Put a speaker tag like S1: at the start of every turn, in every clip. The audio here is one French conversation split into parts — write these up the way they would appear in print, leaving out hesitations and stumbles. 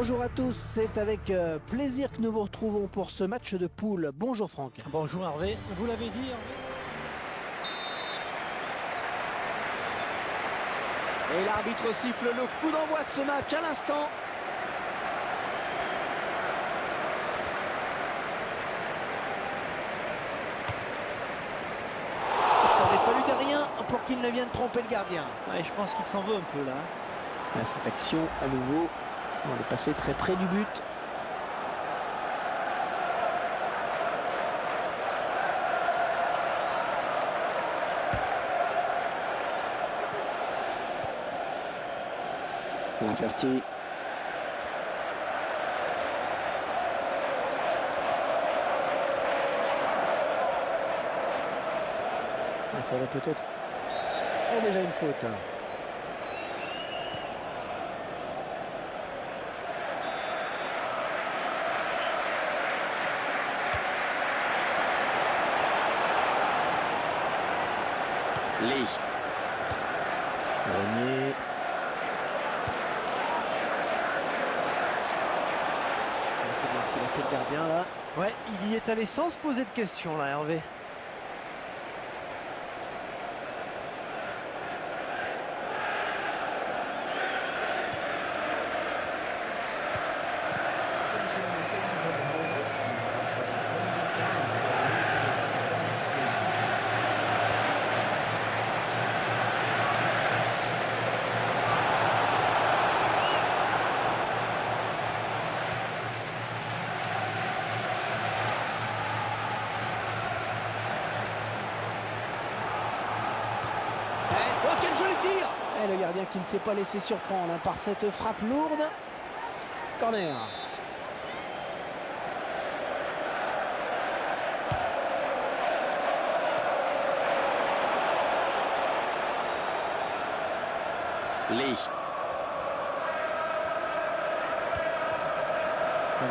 S1: Bonjour à tous, c'est avec plaisir que nous vous retrouvons pour ce match de poule. Bonjour Franck.
S2: Bonjour Hervé, vous l'avez dit Hervé.
S1: Et l'arbitre siffle le coup d'envoi de ce match à l'instant. Ça n'aurait fallu de rien pour qu'il ne vienne tromper le gardien.
S2: Ouais, je pense qu'il s'en veut un peu là.
S1: Cette action à nouveau, on est passé très près du but. Laferty. Il faudrait peut-être... Oh, déjà une faute. Lee. Renier. C'est bien ce qu'il a fait le gardien là.
S2: Ouais, il y est allé sans se poser de questions là Hervé.
S1: Oh, quel joli tir! Et le gardien qui ne s'est pas laissé surprendre par cette frappe lourde. Corner. Lee.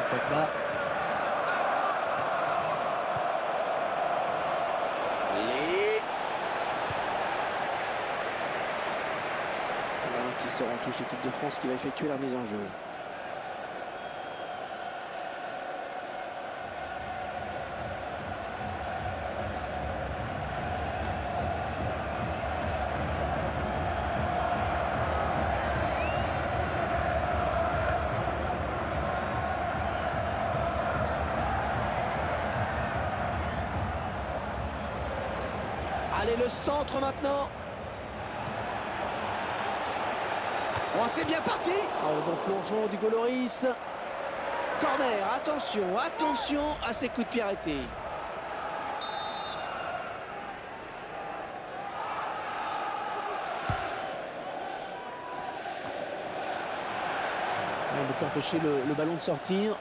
S1: Pogba. Lee. Qui sort en touche l'équipe de France qui va effectuer la mise en jeu. Allez, le centre maintenant. Oh, c'est bien parti. Oh, le bon plongeon du Goloris. Corner, attention, attention à ces coups de pied arrêtés. Il ne peut empêcher le ballon de sortir.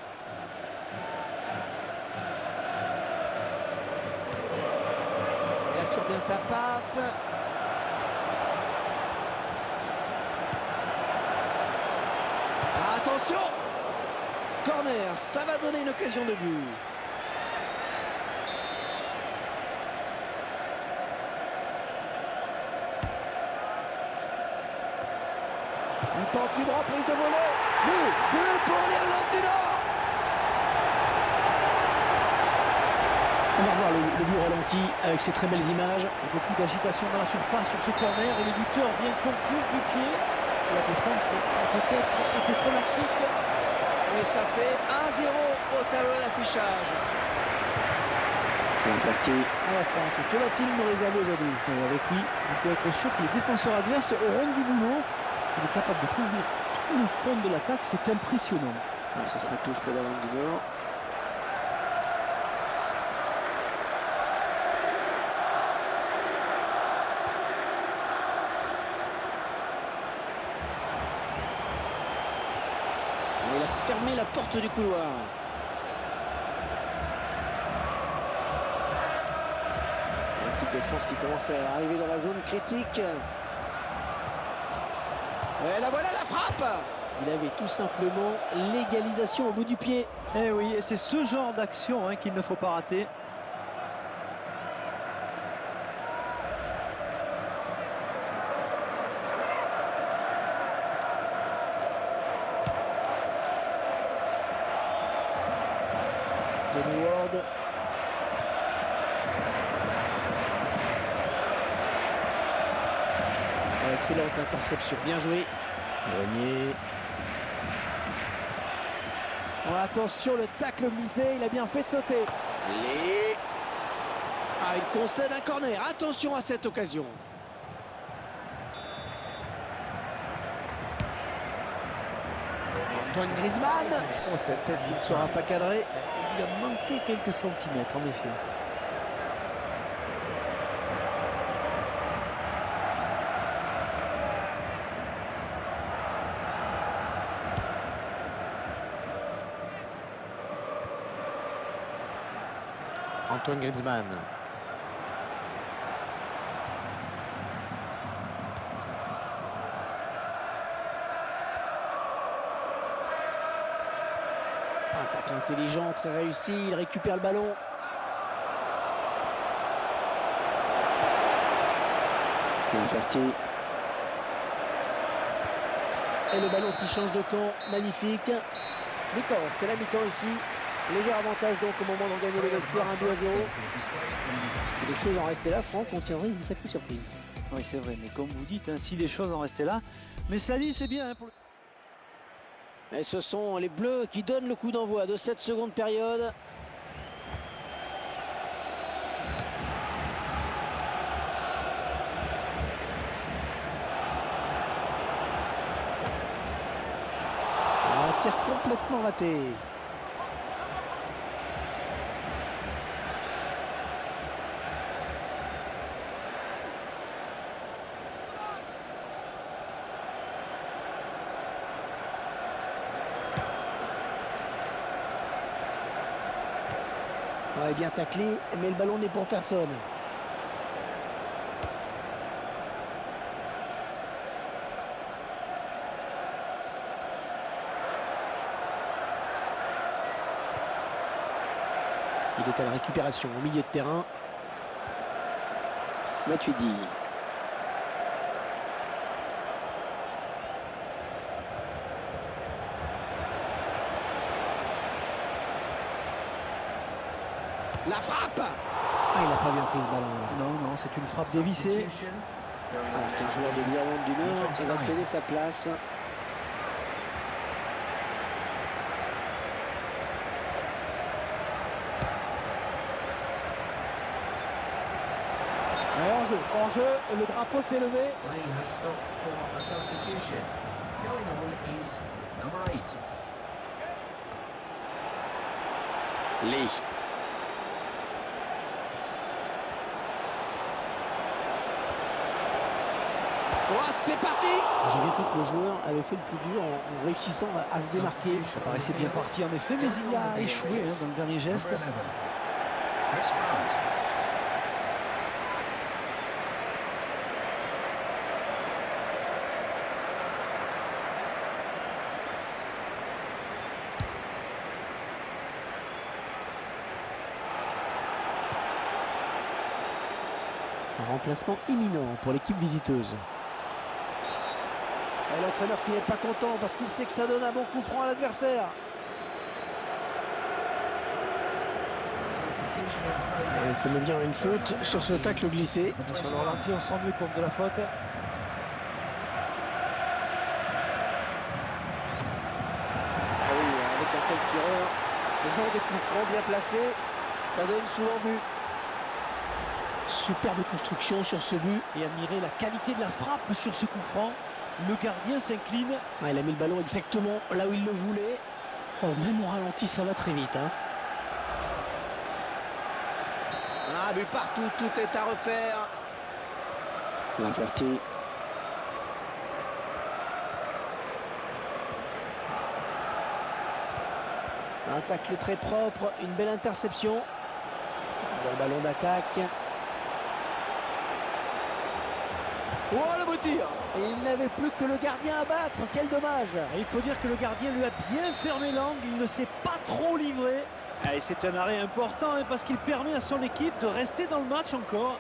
S1: Il assure bien sa passe. Attention! Corner, ça va donner une occasion de but. Une tentative de reprise de volée. But pour l'Irlande du Nord. On va revoir le but ralenti avec ces très belles images.
S2: Beaucoup d'agitation dans la surface sur ce corner et le buteur vient conclure du pied. La défense a peut-être été trop laxiste.
S1: Et ça fait 1-0 au tableau d'affichage. Laferty. Alors Franck, que va-t-il nous réserver aujourd'hui?
S2: Avec lui, on peut être sûr que les défenseurs adverses auront du boulot. Il est capable de couvrir tout le front de l'attaque, c'est impressionnant.
S1: Ouais, ce sera touche pour l'Irlande du Nord. Il a fermé la porte du couloir. L'équipe de France qui commence à arriver dans la zone critique. Et la voilà la frappe. Il avait tout simplement l'égalisation au bout du pied.
S2: Eh oui, et c'est ce genre d'action qu'il ne faut pas rater.
S1: Anthony Ward. Excellente interception, bien joué. Grenier. Oh, attention, le tacle glissé, il a bien fait de sauter. Ah, il concède un corner. Attention à cette occasion. Antoine Griezmann. Oh, cette tête qui ne sera pas cadrée.
S2: Il a manqué quelques centimètres, en effet.
S1: Antoine Griezmann. Un tacle intelligent, très réussi. Il récupère le ballon. Laferty. Et le ballon qui change de camp. Magnifique. Mi-temps, c'est la mi-temps ici. Léger avantage donc au moment d'en gagner le vestiaire, 1-2 à 0. Si les choses en restaient là, Franck, on tiendrait une sacrée surprise.
S2: Oui, c'est vrai, mais comme vous dites, hein, si les choses en restaient là. Mais cela dit, c'est bien. Hein,
S1: Et ce sont les Bleus qui donnent le coup d'envoi de cette seconde période. Un tir complètement raté. Ouais, bien taclé, mais le ballon n'est pour personne. Il est à la récupération au milieu de terrain. Matuidi. La frappe. Ah, il n'a pas bien pris ce ballon là.
S2: Non, non, c'est une frappe dévissée.
S1: Alors qu'un joueur de l'Irlande du Nord va céder sa place. En jeu, le drapeau s'est levé. Lee. Oh, c'est parti. J'ai vu que le joueur avait fait le plus dur en réussissant à se démarquer.
S2: Ça paraissait bien parti en effet, mais il a échoué hein, dans le dernier geste.
S1: Un remplacement imminent pour l'équipe visiteuse. Et l'entraîneur qui n'est pas content parce qu'il sait que ça donne un bon coup franc à l'adversaire. Il connaît bien une faute sur ce tacle glissé.
S2: Sur le ralenti, on se rend mieux compte de la faute.
S1: Ah oui, avec un tel tireur, ce genre de coup franc bien placé, ça donne souvent but. Superbe construction sur ce but.
S2: Et admirer la qualité de la frappe sur ce coup franc. Le gardien s'incline.
S1: Ah, il a mis le ballon exactement là où il le voulait. Oh, même au ralenti, ça va très vite. Hein. Ah, but partout, tout est à refaire. Laferty. Un tacle très propre, une belle interception. Bon ballon d'attaque. Oh, le beau tir! Et il n'avait plus que le gardien à battre, quel dommage!
S2: Et il faut dire que le gardien lui a bien fermé l'angle, il ne s'est pas trop livré. Et c'est un arrêt important hein, parce qu'il permet à son équipe de rester dans le match encore.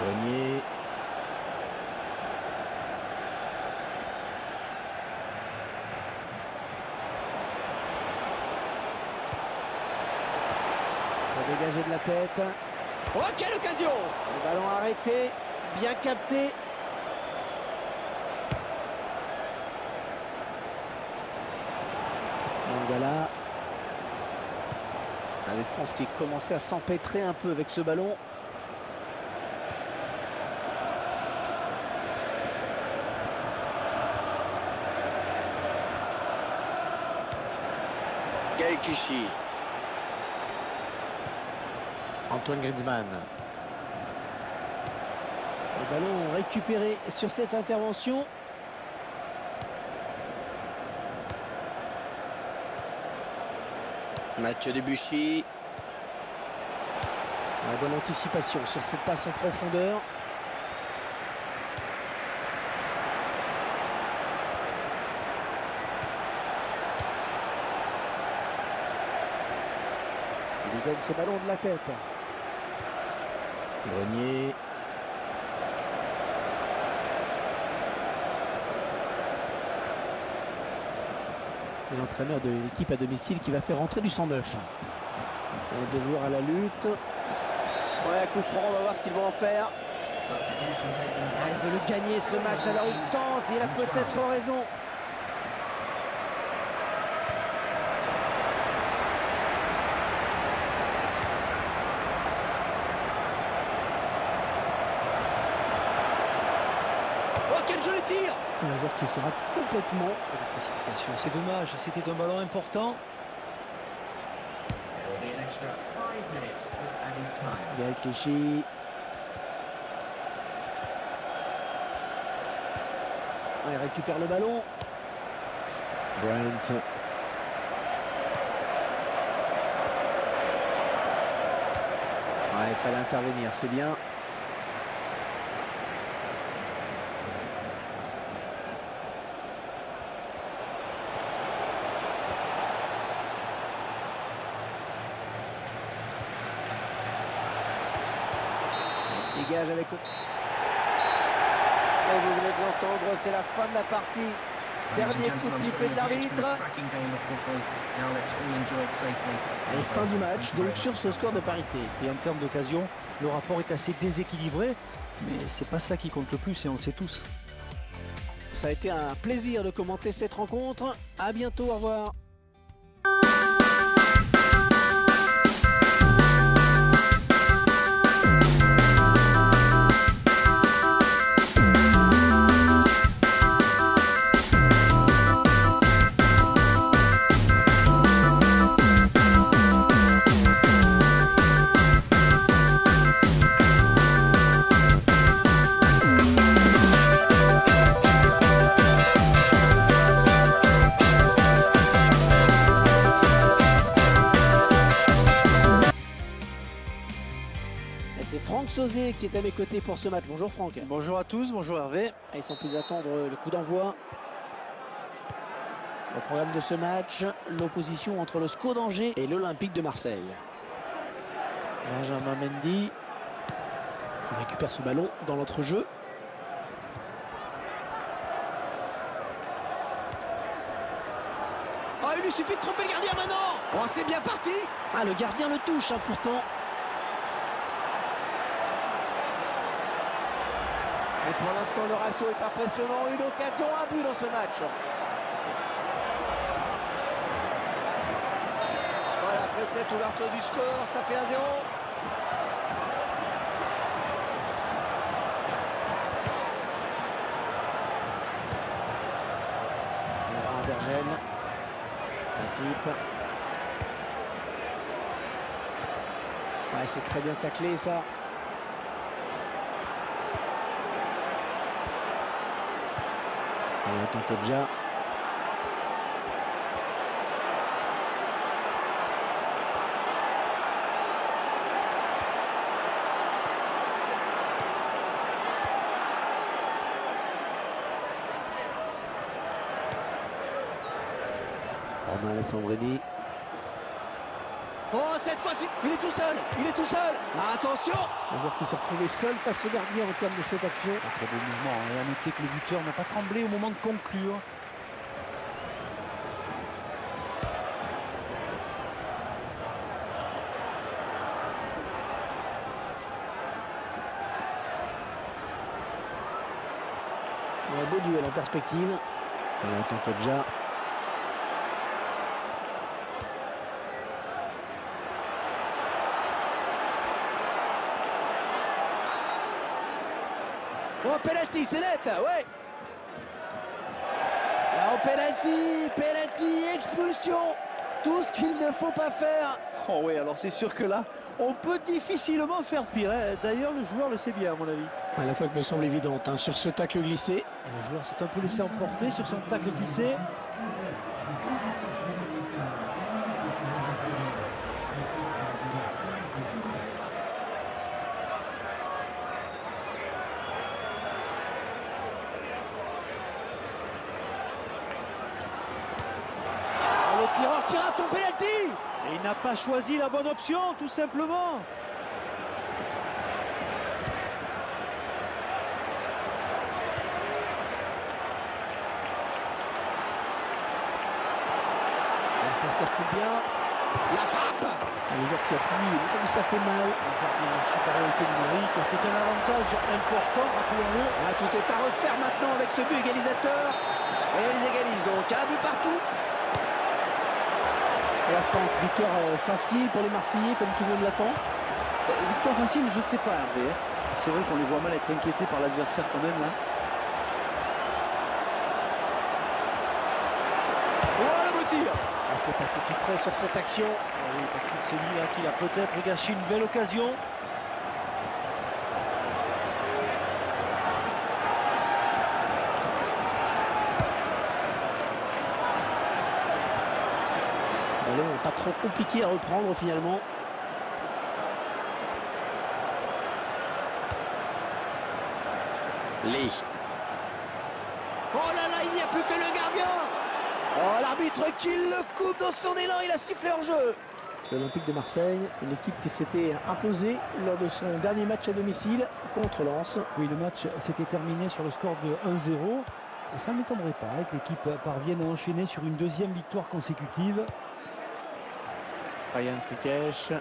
S1: Grenier. C'est dégagé de la tête. Oh, quelle occasion! Le ballon arrêté, bien capté. Mangala. La défense qui commençait à s'empêtrer un peu avec ce ballon.
S3: Gaël Clichy.
S1: Antoine Griezmann. Le ballon récupéré sur cette intervention.
S3: Mathieu Debuchy.
S1: La bonne anticipation sur cette passe en profondeur. Il lui donne ce ballon de la tête. Grenier. L'entraîneur de l'équipe à domicile qui va faire rentrer du 109. Les deux joueurs à la lutte.
S3: Ouais, coup franc, on va voir ce qu'ils vont en faire.
S1: Il veut le gagner ce match, alors il tente, il a peut-être raison.
S3: Oh, quel joli tir!
S1: Un joueur qui sera complètement...
S2: La précipitation, c'est dommage, c'était un ballon important.
S1: Gaël Clichy. Il récupère le ballon. Brent. Ouais, il fallait intervenir, c'est bien. Il dégage avec... Et vous venez de l'entendre, c'est la fin de la partie. Dernier coup de sifflet de l'arbitre. Et fin du match, donc sur ce score de parité.
S2: Et en termes d'occasion, le rapport est assez déséquilibré, mais c'est pas cela qui compte le plus et on le sait tous.
S1: Ça a été un plaisir de commenter cette rencontre. À bientôt, au revoir. C'est Franck Sauzé qui est à mes côtés pour ce match. Bonjour Franck.
S2: Bonjour à tous, bonjour Hervé.
S1: Et sans plus attendre le coup d'envoi. Au programme de ce match, l'opposition entre le SCO d'Angers et l'Olympique de Marseille. Benjamin Mendy récupère ce ballon dans l'entrejeu.
S3: Oh, il lui suffit de tromper le gardien maintenant. Oh, c'est bien parti.
S1: Ah, le gardien le touche pourtant.
S3: Et pour l'instant, le ratio est impressionnant. Une occasion, un but dans ce match. Voilà, après cette ouverture du score, ça fait 1-0.
S1: Laurent Bergel. Un type. Ouais, c'est très bien taclé ça. Attends que déjà. Romain Alessandrini.
S3: Oh, cette fois-ci, il est tout seul. Il est tout seul. Attention.
S1: Un joueur qui s'est retrouvé seul face au gardien en termes de cette action.
S2: Très beau mouvement. Et à noter que le buteur n'a pas tremblé au moment de conclure.
S1: Un beau duel en perspective. Attends Kodja.
S3: Oh, penalty, c'est net, ouais. Oh, penalty, expulsion. Tout ce qu'il ne faut pas faire.
S2: Oh oui, alors c'est sûr que là, on peut difficilement faire pire. Hein. D'ailleurs, le joueur le sait bien, à mon avis.
S1: La faute me semble évidente hein, sur ce tacle glissé.
S2: Et le joueur s'est un peu laissé emporter sur son tacle glissé.
S3: Le tireur qui rate son penalty.
S2: Et il n'a pas choisi la bonne option, tout simplement.
S3: Ça circule bien. La frappe.
S1: C'est le joueur qui appuie, mais comme ça fait mal.
S2: Aujourd'hui, une supériorité numérique, c'est un avantage important, rappelons-le.
S3: Ah, tout est à refaire maintenant avec ce but égalisateur. Et ils égalisent donc un but partout.
S1: Et la Franck, victoire facile pour les Marseillais, comme tout le monde l'attend.
S2: Victoire facile, je ne sais pas, Hervé. C'est vrai qu'on les voit mal être inquiétés par l'adversaire quand même, là.
S3: Oh, le beau tir.
S1: Ah, c'est passé tout près sur cette action.
S2: Ah oui, parce qu'il s'est dit là qu'il a peut-être gâché une belle occasion.
S1: Ballon pas trop compliqué à reprendre finalement.
S3: Lee. Oh là là, il n'y a plus que le gardien. Oh, l'arbitre qui le coupe dans son élan, il a sifflé hors jeu.
S1: L'Olympique de Marseille, une équipe qui s'était imposée lors de son dernier match à domicile contre Lens.
S2: Oui, le match s'était terminé sur le score de 1-0. Et ça ne m'étonnerait pas que l'équipe parvienne à enchaîner sur une deuxième victoire consécutive.
S1: Ryan Frikech.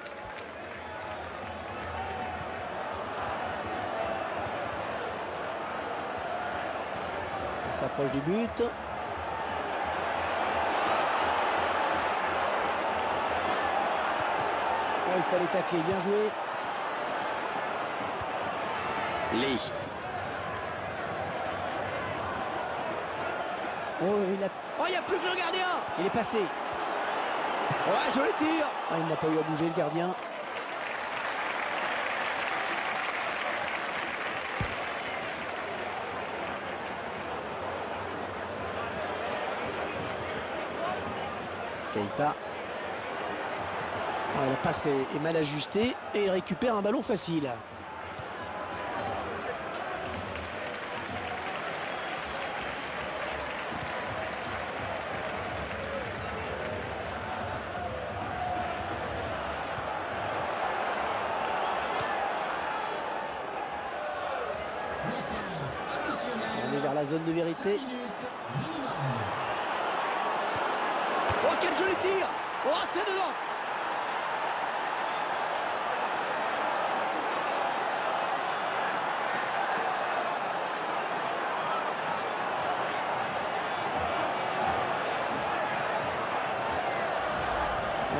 S1: On s'approche du but. Oh, il fallait tacler, bien joué.
S3: Lee.
S1: Oh, il a...
S3: Oh, il n'y a plus que le gardien.
S1: il est passé.
S3: Ouais, joli tir.
S1: Ah, il n'a pas eu à bouger le gardien. Keita. La passe est mal ajustée et il récupère un ballon facile. On est vers la zone de vérité.
S3: Oh, quel joli tir. Oh, c'est dedans.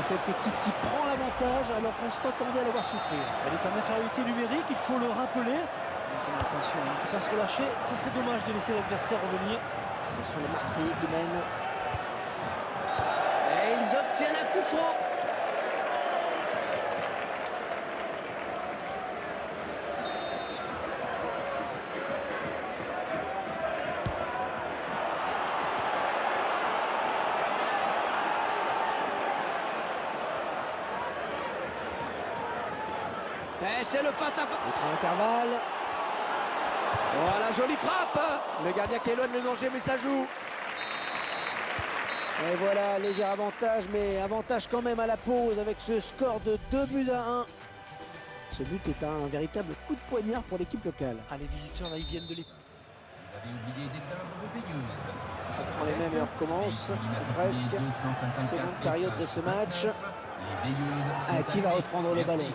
S1: Cette équipe qui prend l'avantage alors qu'on s'attendait à la voir souffrir.
S2: Elle est en infériorité numérique, il faut le rappeler. Donc, attention, il ne faut pas se relâcher. Ce serait dommage de laisser l'adversaire revenir.
S1: Ce sont les Marseillais qui mènent.
S3: Et ils obtiennent un coup franc. Et c'est le face-à-face.
S1: Il prend l'intervalle.
S3: Oh, la jolie frappe. Le gardien qui éloigne le danger, mais ça joue.
S1: Et voilà, léger avantage, mais avantage quand même à la pause avec ce score de 2-1. Ce but est un véritable coup de poignard pour l'équipe locale.
S2: Ah, les visiteurs, là, ils viennent de les...
S4: Vous avez oublié d'éteindre vos veilleuses.
S1: On prend les mêmes et on recommence, ou presque. Seconde période de ce match.
S4: Les veilleuses sont
S1: Qui va
S4: allumées.
S1: reprendre le
S4: Merci.
S1: ballon?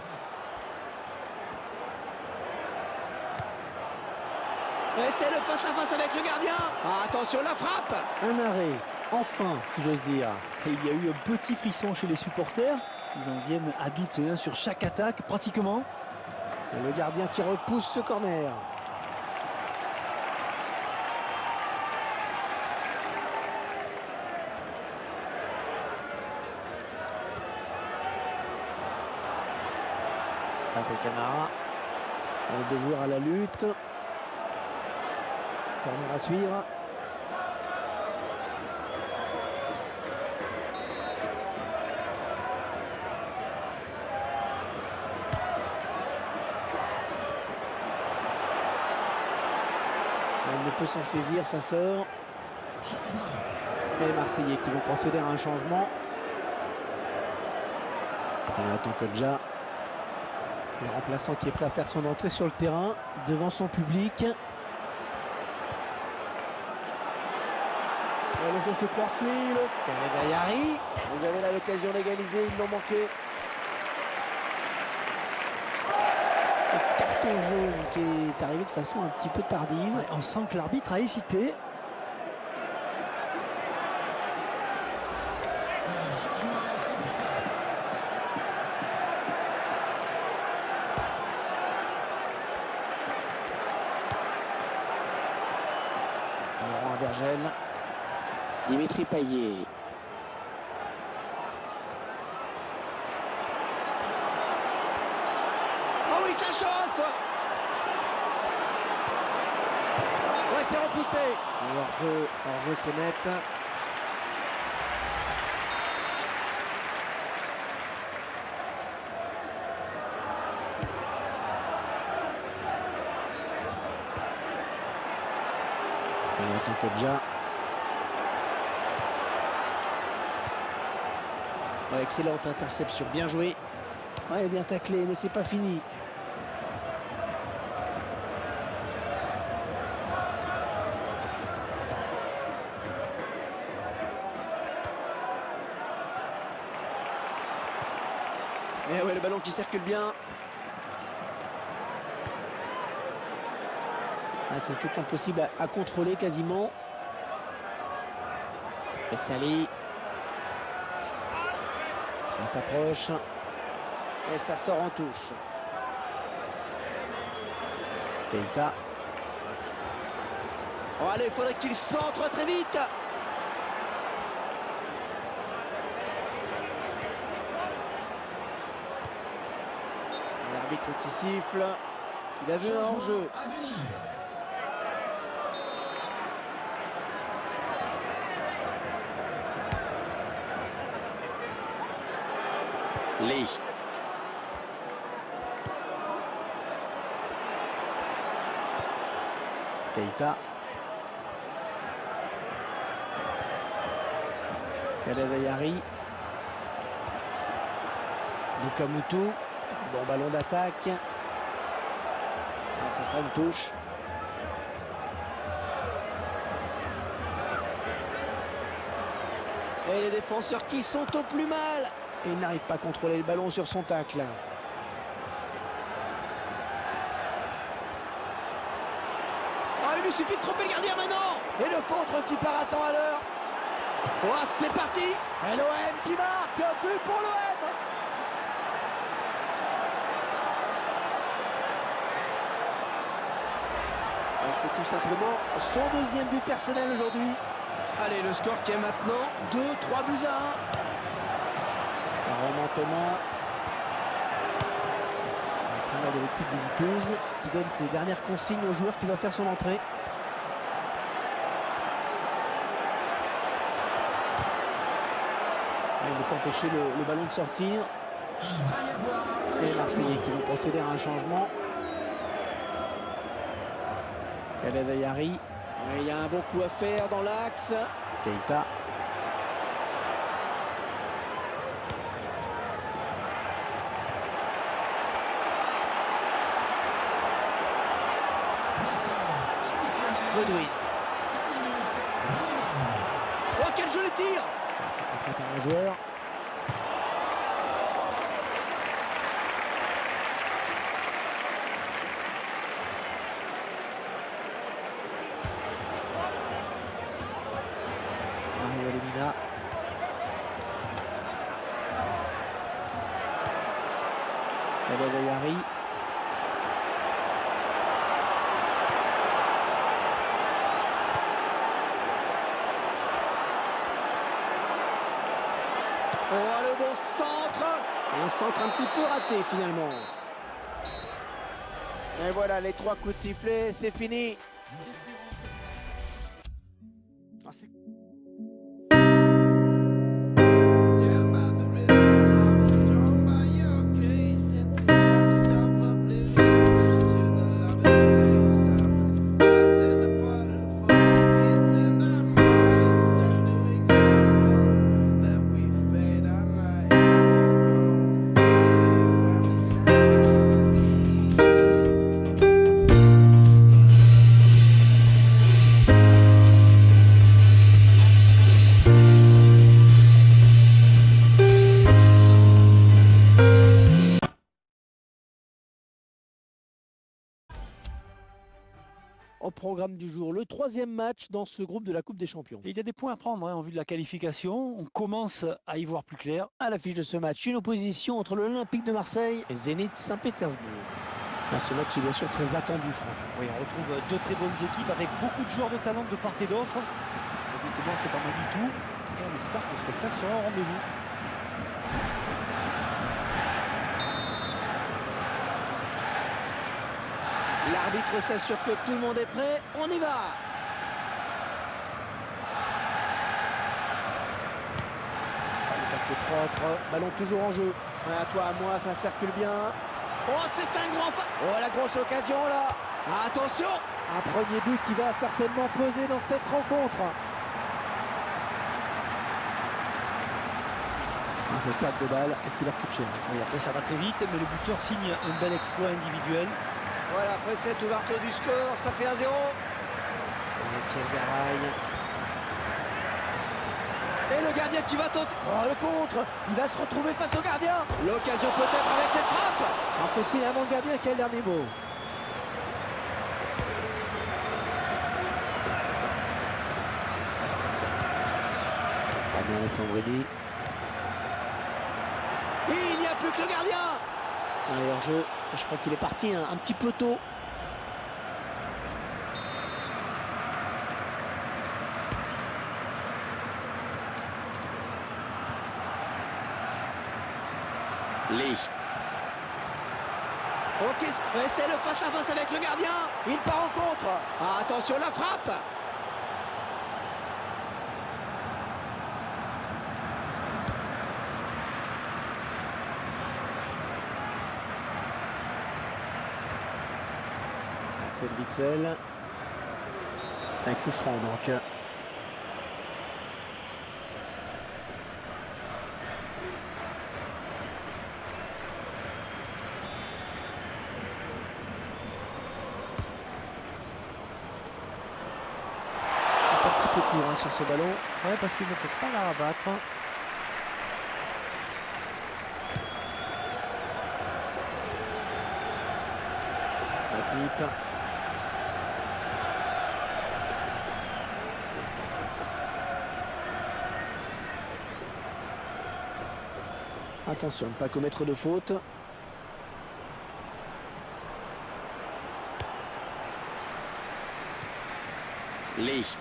S3: Et c'est le face-à-face avec le gardien. Ah, attention, la frappe.
S1: Un arrêt, enfin, si j'ose dire.
S2: Et il y a eu un petit frisson chez les supporters. Ils en viennent à douter sur chaque attaque, pratiquement.
S1: Et le gardien qui repousse ce corner. Avec Camara. Les deux joueurs à la lutte. Corner à suivre. Il ne peut s'en saisir, ça sort. Et les Marseillais qui vont procéder à un changement. On attend que déjà le remplaçant qui est prêt à faire son entrée sur le terrain devant son public. Et le jeu se poursuit. Le Bayari. Vous avez là l'occasion d'égaliser, ils l'ont manqué. Le carton jaune qui est arrivé de façon un petit peu tardive.
S2: Ouais, on sent que l'arbitre a hésité.
S1: Laurent Abergel. Dimitri Payet.
S3: Oh oui, ça chauffe. Ouais, c'est repoussé.
S1: Hors-jeu, c'est net. On attend Kedja. Ouais, excellente interception, bien joué. Ouais, bien taclé, mais c'est pas fini.
S3: Et ouais, le ballon qui circule bien.
S1: Ah, c'était impossible à contrôler quasiment. Et Sali. On s'approche. Et ça sort en touche. Keita.
S3: Oh, allez, il faudrait qu'il centre très vite.
S1: L'arbitre qui siffle. Il a vu un hors-jeu.
S4: À venir.
S3: Lee.
S1: Keita. Kalavayari. Bukamutu. Bon ballon d'attaque. Ah, ce sera une touche.
S3: Et les défenseurs qui sont au plus mal.
S1: Et il n'arrive pas à contrôler le ballon sur son tacle.
S3: Oh, il lui suffit de tromper le gardien maintenant. Et le contre qui part à 100 à l'heure. Oh, c'est parti.
S1: Et l'OM qui marque. But pour l'OM. C'est tout simplement son deuxième but personnel aujourd'hui.
S3: Allez, le score qui est maintenant 2-3 buts à 1.
S1: Romain Thomas, l'entraîneur de l'équipe visiteuse, qui donne ses dernières consignes au joueur qui va faire son entrée. Il ne peut empêcher le ballon de sortir. Et les Marseillais qui vont procéder à un changement. Kalavayari.
S3: Il y a un bon coup à faire dans l'axe.
S1: Keita. Godwin.
S3: Oh, quel joli tir.
S1: C'est contré par un joueur. Yari.
S3: Oh, le bon centre!
S1: Un centre un petit peu raté finalement.
S3: Et voilà, les 3 coups de sifflet, c'est fini.
S1: Ah, c'est- Au programme du jour, le 3e match dans ce groupe de la Coupe des Champions.
S2: Et il y a des points à prendre en vue de la qualification. On commence à y voir plus clair.
S1: À l'affiche de ce match, une opposition entre l'Olympique de Marseille et Zénith Saint-Pétersbourg. Ce match est bien sûr très attendu, Franck.
S2: Oui, on retrouve 2 très bonnes équipes avec beaucoup de joueurs de talent de part et d'autre. Évidemment, c'est pas mal du tout. Et on espère que le spectacle sera au rendez-vous.
S3: L'arbitre s'assure que tout le monde est prêt. On y va!
S1: Le tacle propre, ballon toujours en jeu.
S3: Ouais, à toi, à moi, ça circule bien. Oh, c'est un grand Oh, la grosse occasion, là! Attention!
S1: Un premier but qui va certainement peser dans cette rencontre. Un perte de balle et qui leur coûte cher.
S2: Oui, après, ça va très vite, mais le buteur signe un bel exploit individuel.
S3: Voilà, après cette ouverture du score, ça fait 1-0.
S1: Et Pierre Garay.
S3: Et le gardien qui va tenter. Oh, le contre! Il va se retrouver face au gardien. L'occasion peut-être avec cette frappe.
S1: Ah, c'est finalement le gardien qui a le dernier mot. Fabien Alessandrini.
S3: Et il n'y a plus que le gardien.
S1: D'ailleurs, je crois qu'il est parti un petit peu tôt.
S3: Lee. Ok, c'est le face-à-face avec le gardien. Il part en contre. Ah, attention, la frappe.
S1: Axel Witsel. Un coup franc donc. Un petit peu court sur ce ballon.
S2: Ouais, parce qu'il ne peut pas la rabattre.
S1: Matip. Attention, ne pas commettre de faute.
S3: Lee.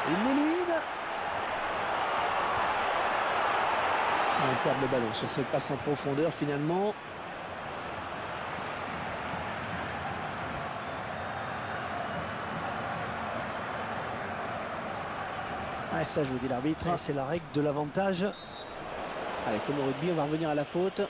S1: Il l'élimine. Il perd le ballon sur cette passe en profondeur finalement. Ah, ça je vous dis l'arbitre.
S2: C'est la règle de l'avantage.
S1: Allez, comme au rugby, on va revenir à la faute.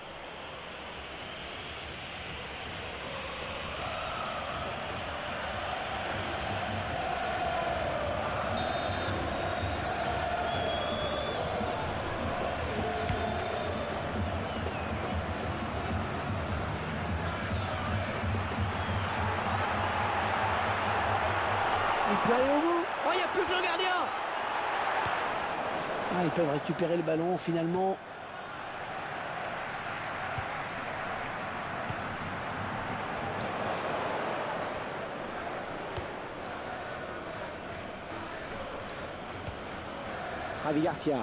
S1: Il peut aller au bout.
S3: Oh, il n'y a plus que le gardien.
S1: Ah, ils peuvent récupérer le ballon finalement. Javi Garcia.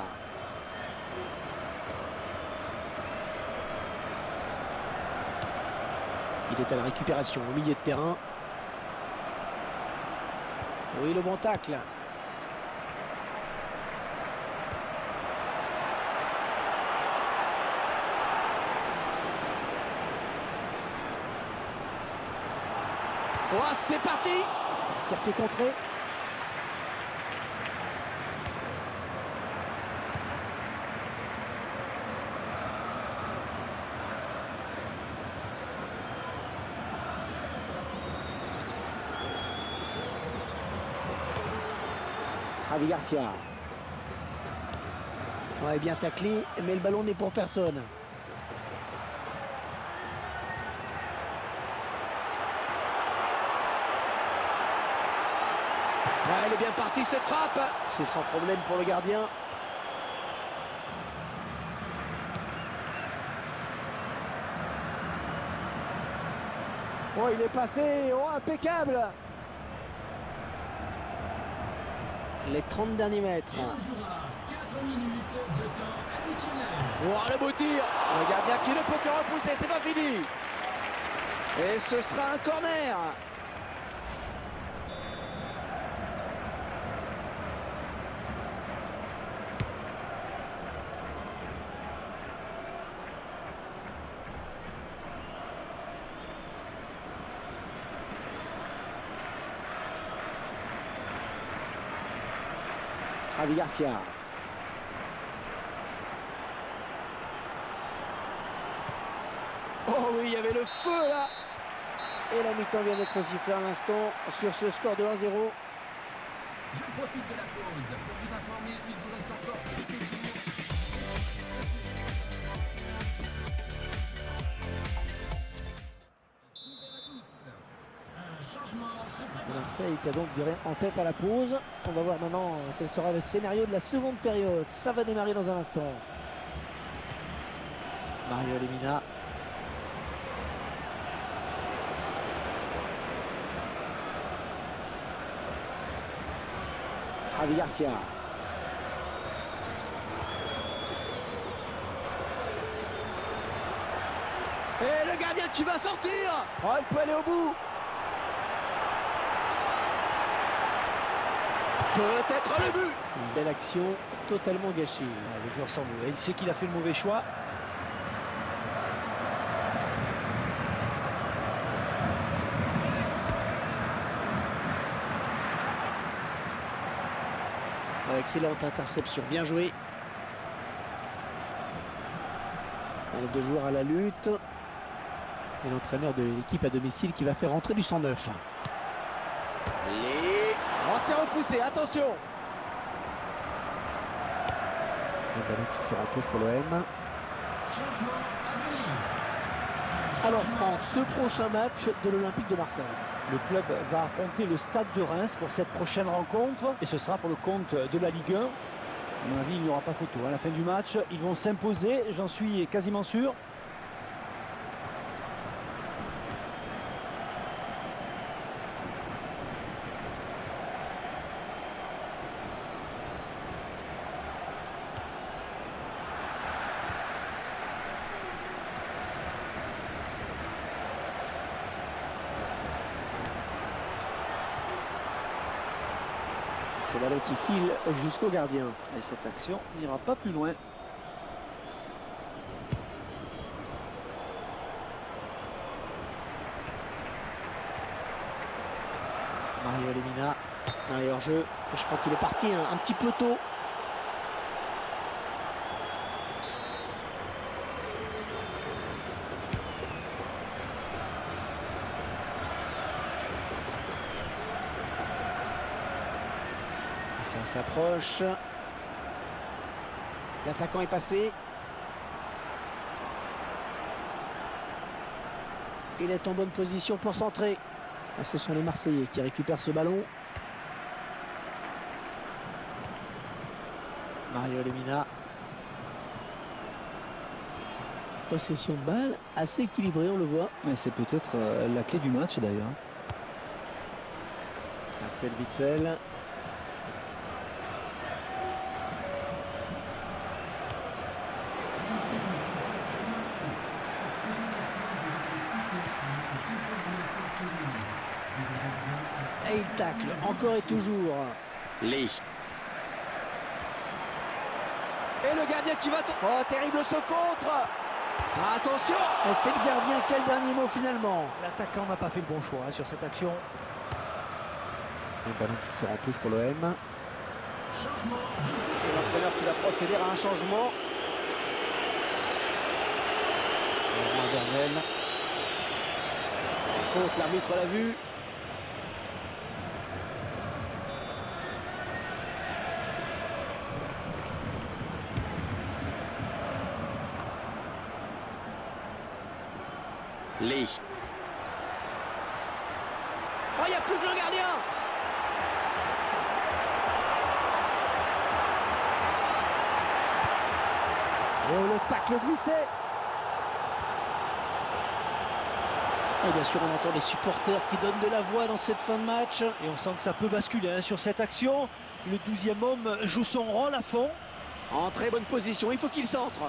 S1: Il est à la récupération au milieu de terrain. Oui, le bon tacle.
S3: Oh, c'est parti!
S1: Tir qui est contré. Javi Garcia. Ouais, bien taclé, mais le ballon n'est pour personne.
S3: Ouais, elle est bien partie cette frappe.
S1: C'est sans problème pour le gardien. Oh, il est passé. Oh, impeccable. Les 30 derniers mètres.
S4: Et on jouera 4 minutes de temps additionnel.
S3: Oh, le beau tir. Le gardien qui ne peut que repousser, c'est pas fini. Et ce sera un corner.
S1: Javi Garcia.
S3: Oh oui, il y avait le feu là.
S1: Et la mi-temps vient d'être sifflée à l'instant sur ce score de 1-0.
S4: Je profite de la pause pour vous informer qu'il vous reste encore quelques jours. Ouvert à tous. Un changement se prépare.
S1: Marseille qui a donc viré en tête à la pause. On va voir maintenant quel sera le scénario de la seconde période. Ça va démarrer dans un instant. Mario Lemina. Javi Garcia.
S3: Et le gardien qui va sortir. Oh, il peut aller au bout. Peut-être le but.
S1: Une belle action totalement gâchée.
S2: Le joueur s'en veut. Il sait qu'il a fait le mauvais choix.
S1: Excellente interception, bien joué. Les deux joueurs à la lutte. Et l'entraîneur de l'équipe à domicile qui va faire rentrer du 109.
S3: Oh, c'est repoussé, attention.
S1: Un ballon qui sort en touche pour l'OM.
S4: Changement à venir.
S1: Alors Franck, ce prochain match de l'Olympique de Marseille.
S2: Le club va affronter le Stade de Reims pour cette prochaine rencontre. Et ce sera pour le compte de la Ligue 1. À mon avis, il n'y aura pas photo. À la fin du match, ils vont s'imposer, j'en suis quasiment sûr.
S1: Ce ballon qui file jusqu'au gardien.
S2: Et cette action n'ira pas plus loin.
S1: Mario Lemina. Un hors-jeu. Je crois qu'il est parti un petit peu tôt. Ça s'approche. L'attaquant est passé. Il est en bonne position pour centrer. Et ce sont les Marseillais qui récupèrent ce ballon. Mario Lemina. Possession de balle assez équilibrée, on le voit.
S2: C'est peut-être la clé du match d'ailleurs.
S1: Axel Witsel. tacle, encore et toujours.
S3: Lee. Et le gardien qui va... Oh, terrible ce contre. Attention.
S1: Et c'est le gardien, quel dernier mot finalement.
S2: L'attaquant n'a pas fait le bon choix sur cette action.
S1: Le ballon qui sort en touche pour l'OM.
S4: Changement.
S1: L'entraîneur qui va procéder à un changement. Laurent Vergel. La faute, l'arbitre l'a vu.
S3: Lee. Oh, il n'y a plus que le gardien.
S1: Oh, le tacle glissé. Et bien sûr, on entend les supporters qui donnent de la voix dans cette fin de match.
S2: Et on sent que ça peut basculer sur cette action. Le 12e homme joue son rôle à fond.
S3: En très bonne position, il faut qu'il centre.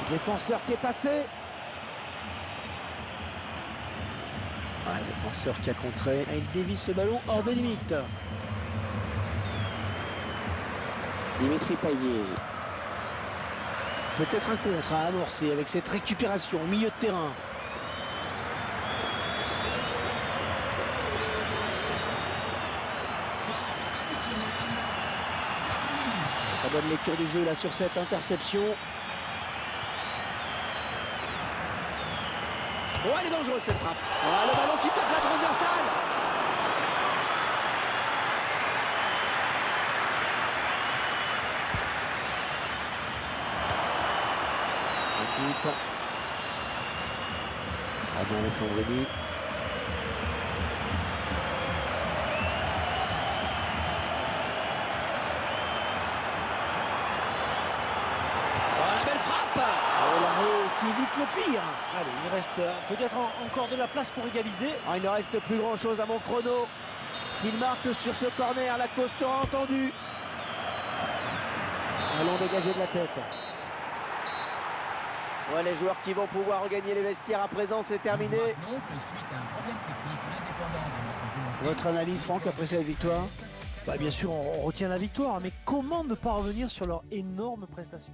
S1: Défenseur qui est passé. Ah, le défenseur qui a contré. Et il dévie ce ballon hors des limites. Dimitri Payet. Peut-être un contre à amorcer avec cette récupération au milieu de terrain. Très bonne lecture du jeu là sur cette interception.
S3: Oh, elle est dangereuse cette frappe. Ah, le ballon qui tape la transversale.
S1: Un type. Ah bon, Alessandrini.
S3: Oh, la belle frappe.
S1: Oh, l'arrêt qui évite le pire.
S2: Allez, il reste peut-être encore de la place pour égaliser.
S1: Ah, il ne reste plus grand chose à mon chrono. S'il marque sur ce corner, la cause sera entendue. Ballon dégagé de la tête.
S3: Ouais, les joueurs qui vont pouvoir regagner les vestiaires à présent, c'est terminé.
S4: Donc, suite à un problème technique, l'indépendant de notre joueur.
S1: Votre analyse, Franck, après cette victoire?
S2: Bien sûr, on retient la victoire, mais comment ne pas revenir sur leur énorme prestation?